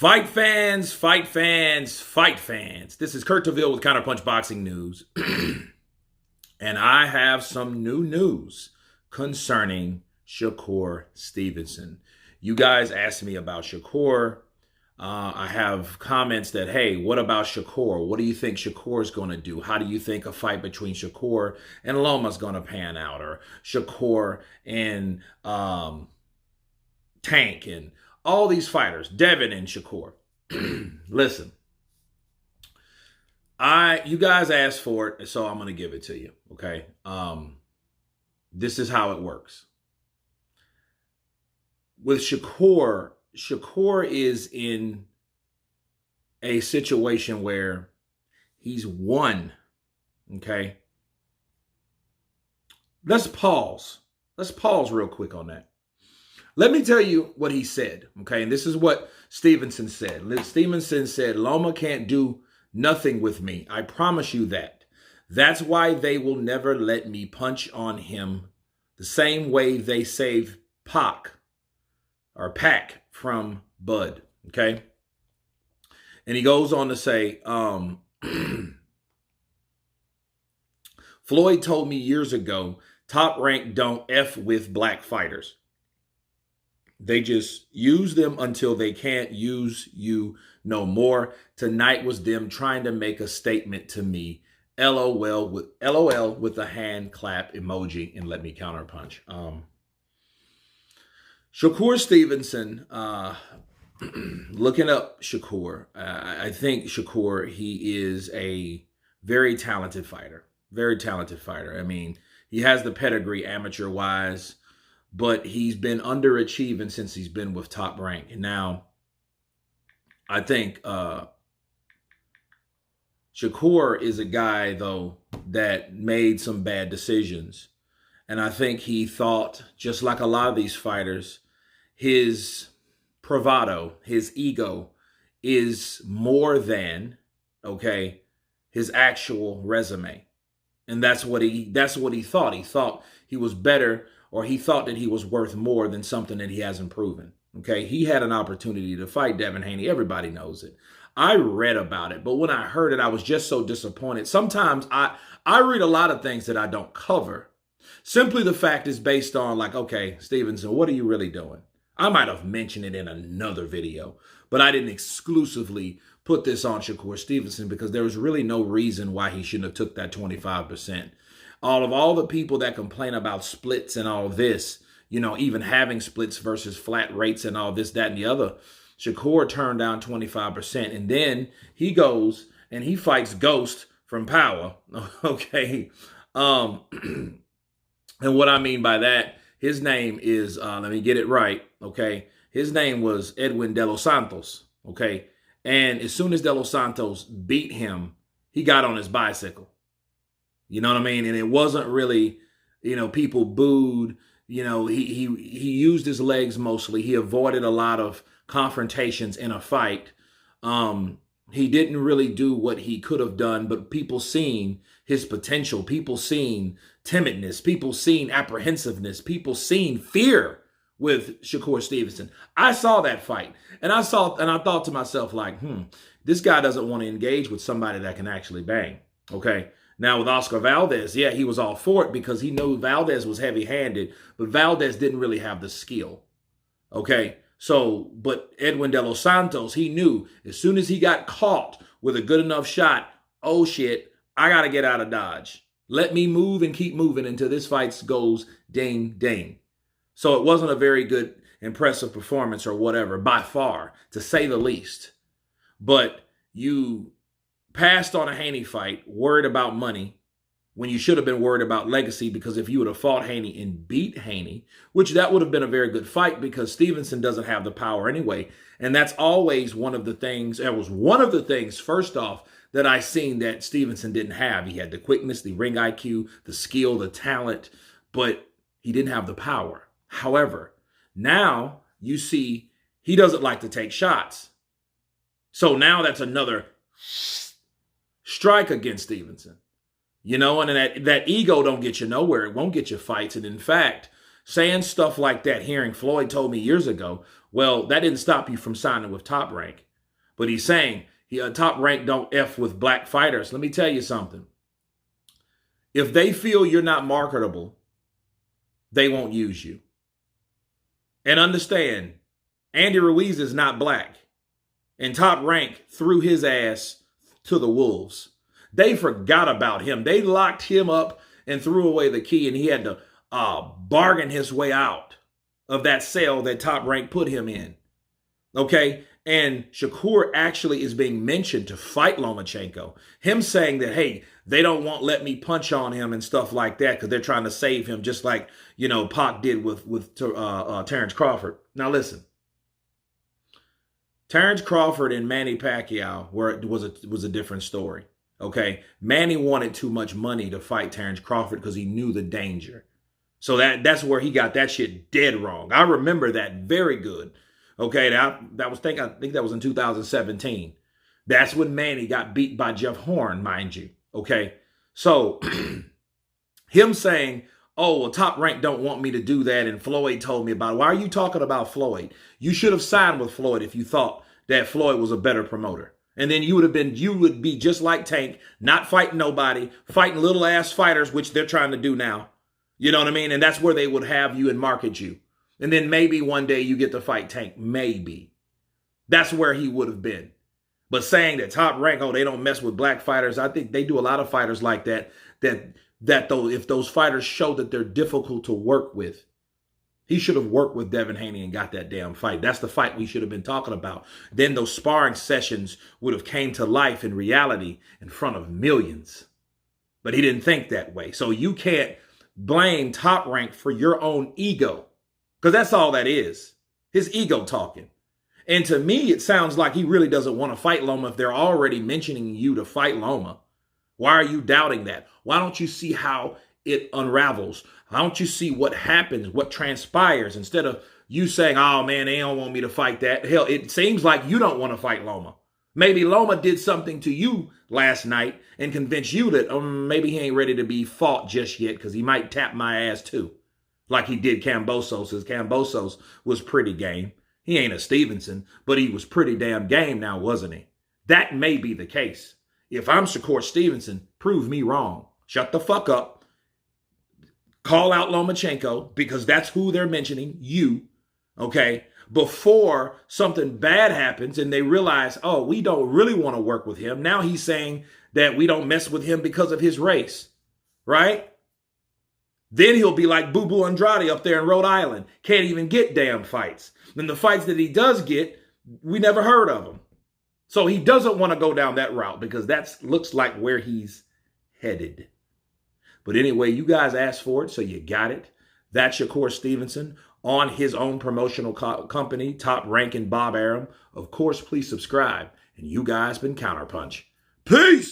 Fight fans, fight fans, fight fans. This is Kurt DeVille with Counterpunch Boxing News. And I have some new news concerning Shakur Stevenson. You guys asked me about Shakur. I have comments that, hey, what about Shakur? What do you think Shakur is going to do? How do you think a fight between Shakur and Loma is going to pan out? Or Shakur and Tank and all these fighters, Devin and Shakur. Listen, you guys asked for it, so I'm going to give it to you, okay? This is how it works. With Shakur is in a situation where he's won, okay? Let's pause. Let's pause real quick on that. Let me tell you what he said, okay? And this is what Stevenson said. Stevenson said, Loma can't do nothing with me. I promise you that. That's why they will never let me punch on him the same way they saved Pac from Bud, okay? And he goes on to say, Floyd told me years ago, Top Rank don't F with black fighters. They just use them until they can't use you no more. Tonight was them trying to make a statement to me. LOL with a hand clap emoji, and let me counterpunch. Shakur Stevenson, looking up Shakur, I think Shakur, he is a very talented fighter. Very talented fighter. I mean, he has the pedigree amateur-wise, but he's been underachieving since he's been with Top Rank. And now, I think Shakur is a guy, though, that made some bad decisions. And I think he thought, just like a lot of these fighters, his bravado, his ego is more than, okay, his actual resume. And that's what he thought. He thought he was better, or he thought that he was worth more than something that he hasn't proven. Okay, he had an opportunity to fight Devin Haney. Everybody knows it. I read about it, but when I heard it, I was just so disappointed. Sometimes I read a lot of things that I don't cover. Simply the fact is based on like, okay, Stevenson, what are you really doing? I might have mentioned it in another video, but I didn't exclusively put this on Shakur Stevenson because there was really no reason why he shouldn't have took that 25%. All the people that complain about splits and all this, you know, even having splits versus flat rates and all this, that, and the other, Shakur turned down 25%. And then he goes and he fights Ghost from Power. Okay. And what I mean by that, his name is, let me get it right. Okay. His name was Edwin de los Santos. Okay. And as soon as de los Santos beat him, he got on his bicycle. You know what I mean? And it wasn't really, you know, people booed. You know, he used his legs mostly. He avoided a lot of confrontations in a fight. He didn't really do what he could have done, but people seen his potential. People seen timidness. People seen apprehensiveness. People seen fear with Shakur Stevenson. I saw that fight, and I thought to myself, like, this guy doesn't want to engage with somebody that can actually bang. Okay. Now, with Oscar Valdez, yeah, he was all for it because he knew Valdez was heavy-handed, but Valdez didn't really have the skill. Okay, so, but Edwin de los Santos, he knew as soon as he got caught with a good enough shot, oh shit, I got to get out of Dodge. Let me move and keep moving until this fight goes ding, ding. So it wasn't a very good, impressive performance or whatever, by far, to say the least. But you passed on a Haney fight, worried about money, when you should have been worried about legacy, because if you would have fought Haney and beat Haney, which that would have been a very good fight because Stevenson doesn't have the power anyway. And that's always one of the things, it was one of the things, first off, that I seen that Stevenson didn't have. He had the quickness, the ring IQ, the skill, the talent, but he didn't have the power. However, now you see he doesn't like to take shots. So now that's another strike against Stevenson. You know, and that ego don't get you nowhere. It won't get you fights. And in fact, saying stuff like that, hearing Floyd told me years ago, well, that didn't stop you from signing with Top Rank. But he's saying Top Rank don't F with black fighters. Let me tell you something. If they feel you're not marketable, they won't use you. And understand, Andy Ruiz is not black. And Top Rank threw his ass to the wolves. They forgot about him. They locked him up and threw away the key, and he had to bargain his way out of that cell that Top Rank put him in. Okay? And Shakur actually is being mentioned to fight Lomachenko. Him saying that, hey, they don't want let me punch on him and stuff like that because they're trying to save him just like, you know, Pac did with Terrence Crawford. Now, listen. Terrence Crawford and Manny Pacquiao was a different story. Okay, Manny wanted too much money to fight Terrence Crawford because he knew the danger. So that's where he got that shit dead wrong. I remember that very good. Okay, I think that was in 2017. That's when Manny got beat by Jeff Horn, mind you. Okay, so him saying, oh, well, Top Rank don't want me to do that, and Floyd told me about it. Why are you talking about Floyd? You should have signed with Floyd if you thought that Floyd was a better promoter. And then you would be just like Tank, not fighting nobody, fighting little ass fighters, which they're trying to do now. You know what I mean? And that's where they would have you and market you. And then maybe one day you get to fight Tank. Maybe. That's where he would have been. But saying that Top Rank, oh, they don't mess with black fighters. I think they do a lot of fighters like that though, if those fighters show that they're difficult to work with. He should have worked with Devin Haney and got that damn fight. That's the fight we should have been talking about. Then those sparring sessions would have came to life in reality in front of millions. But he didn't think that way. So you can't blame Top Rank for your own ego. Because that's all that is. His ego talking. And to me, it sounds like he really doesn't want to fight Loma if they're already mentioning you to fight Loma. Why are you doubting that? Why don't you see how it unravels? Why don't you see what happens, what transpires, instead of you saying, oh, man, they don't want me to fight that. Hell, it seems like you don't want to fight Loma. Maybe Loma did something to you last night and convinced you that maybe he ain't ready to be fought just yet because he might tap my ass too, like he did Kambosos, because Kambosos was pretty game. He ain't a Stevenson, but he was pretty damn game now, wasn't he? That may be the case. If I'm Shakur Stevenson, prove me wrong. Shut the fuck up. Call out Lomachenko, because that's who they're mentioning, you, okay, before something bad happens and they realize, oh, we don't really want to work with him. Now he's saying that we don't mess with him because of his race, right? Then he'll be like Boo Boo Andrade up there in Rhode Island. Can't even get damn fights. And the fights that he does get, we never heard of them. So he doesn't want to go down that route because that looks like where he's headed. But anyway, you guys asked for it, so you got it. That's Shakur Stevenson on his own promotional company, Top Rank and Bob Arum. Of course, please subscribe. And you guys been Counterpunch. Peace!